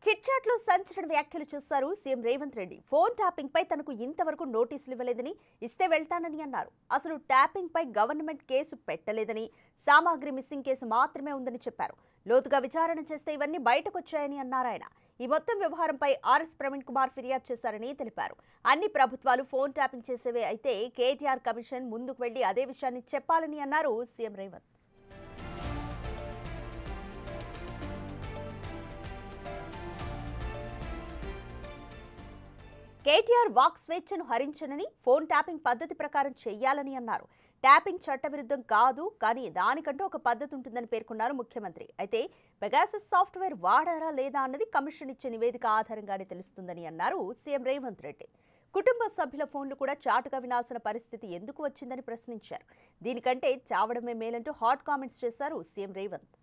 చిట్చాట్లో సంచలన వ్యాఖ్యలు చేశారు CM Revanth Reddy. Phone tapping పై తనకు ఇంతవరకు నోటీసులు ఇవ్వలేదని, ఇస్తే వెళ్తానని అన్నారు. అసలు ట్యాపింగ్ పై గవర్నమెంట్ కేసు పెట్టలేదని, సామాగ్రి మిస్సింగ్ కేసు మాత్రమే ఉందని చెప్పారు. లోతుగా విచారణ చేస్తే ఇవన్నీ బయటకొచ్చాయని అన్నారు ఆయన. ఈ మొత్తం వ్యవహారంపై ఆర్ఎస్ ప్రవీణ్ కుమార్ ఫిర్యాదు చేశారని తెలిపారు. అన్ని ప్రభుత్వాలు ఫోన్ ట్యాపింగ్ చేసేవే అయితే కేటీఆర్ కమిషన్ ముందుకు వెళ్లి అదే విషయాన్ని చెప్పాలని అన్నారు సీఎం రేవంత్. కేటీఆర్ వాక్ స్వేచ్ఛను హరించనని, ఫోన్ ట్యాపింగ్ పద్ధతి ప్రకారం చేయాలని అన్నారు. ట్యాపింగ్ చట్టవిరుద్ధం కాదు, కానీ దానికంటూ ఒక పద్ధతి ఉంటుందని పేర్కొన్నారు ముఖ్యమంత్రి. అయితే పెగాసస్ సాఫ్ట్వేర్ వాడారా లేదా అన్నది కమిషన్ ఇచ్చే నివేదిక ఆధారంగానే తెలుస్తుందని అన్నారు సీఎం రేవంత్ రెడ్డి. కుటుంబ సభ్యుల ఫోన్లు కూడా చాటుగా వినాల్సిన పరిస్థితి ఎందుకు వచ్చిందని ప్రశ్నించారు. దీనికంటే చావడమే మేలంటూ హాట్ కామెంట్స్ చేశారు సీఎం రేవంత్.